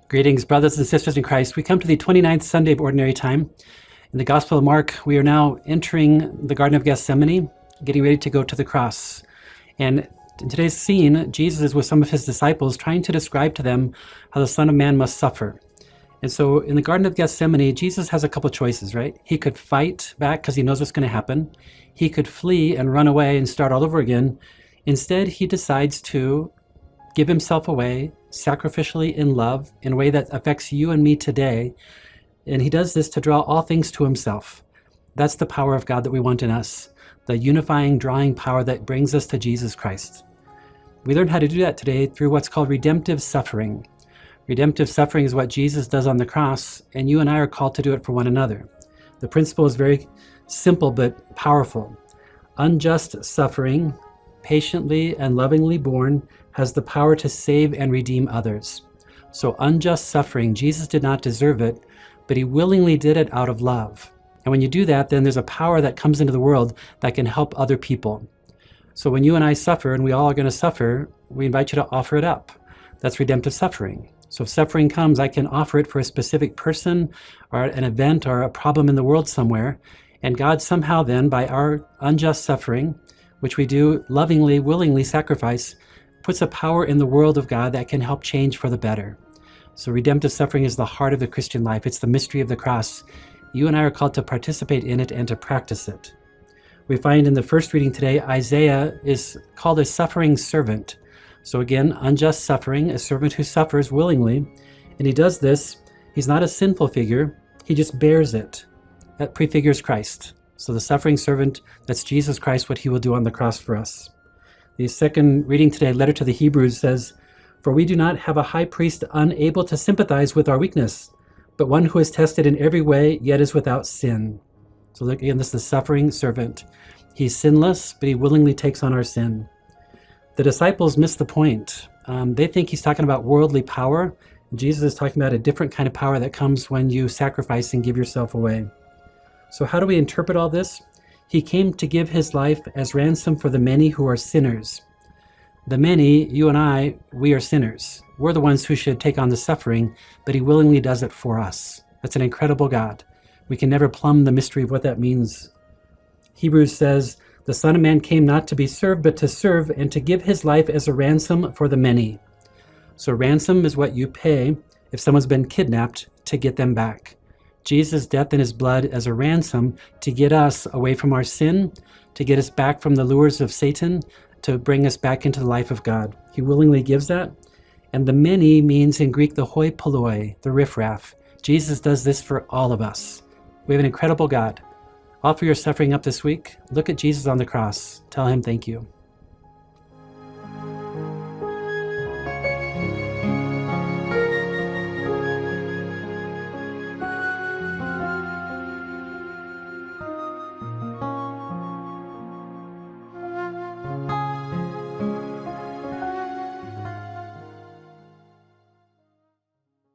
Greetings, brothers and sisters in Christ. We come to the 29th Sunday of Ordinary Time. In the Gospel of Mark, we are now entering the Garden of Gethsemane, getting ready to go to the cross. And in today's scene, Jesus is with some of his disciples trying to describe to them how the Son of Man must suffer. And so in the Garden of Gethsemane, Jesus has a couple choices, right? He could fight back because he knows what's going to happen. He could flee and run away and start all over again. Instead, he decides to give himself away sacrificially in love in a way that affects you and me today. And he does this to draw all things to himself. That's the power of God that we want in us, the unifying, drawing power that brings us to Jesus Christ. We learn how to do that today through what's called redemptive suffering. Redemptive suffering is what Jesus does on the cross, and you and I are called to do it for one another. The principle is very simple but powerful. Unjust suffering, patiently and lovingly borne, has the power to save and redeem others. So unjust suffering, Jesus did not deserve it, but he willingly did it out of love. And when you do that, then there's a power that comes into the world that can help other people. So when you and I suffer, and we all are going to suffer, we invite you to offer it up. That's redemptive suffering. So if suffering comes, I can offer it for a specific person or an event or a problem in the world somewhere. And God somehow then, by our unjust suffering, which we do lovingly, willingly sacrifice, puts a power in the world of God that can help change for the better. So redemptive suffering is the heart of the Christian life. It's the mystery of the cross. You and I are called to participate in it and to practice it. We find in the first reading today, Isaiah is called a suffering servant. So again, unjust suffering, a servant who suffers willingly. And he does this, he's not a sinful figure, he just bears it. That prefigures Christ. So the suffering servant, that's Jesus Christ, what he will do on the cross for us. The second reading today, letter to the Hebrews, says, "For we do not have a high priest unable to sympathize with our weakness, but one who is tested in every way, yet is without sin." So look, again, this is the suffering servant. He's sinless, but he willingly takes on our sin. The disciples miss the point. They think he's talking about worldly power. Jesus is talking about a different kind of power that comes when you sacrifice and give yourself away. So how do we interpret all this? He came to give his life as ransom for the many who are sinners. The many, you and I, we are sinners. We're the ones who should take on the suffering, but he willingly does it for us. That's an incredible God. We can never plumb the mystery of what that means. Hebrews says, "The Son of Man came not to be served, but to serve, and to give his life as a ransom for the many." So ransom is what you pay if someone's been kidnapped to get them back. Jesus' death and his blood as a ransom to get us away from our sin, to get us back from the lures of Satan, to bring us back into the life of God. He willingly gives that. And the many means in Greek the hoi polloi, the riffraff. Jesus does this for all of us. We have an incredible God. Offer your suffering up this week. Look at Jesus on the cross. Tell him thank you.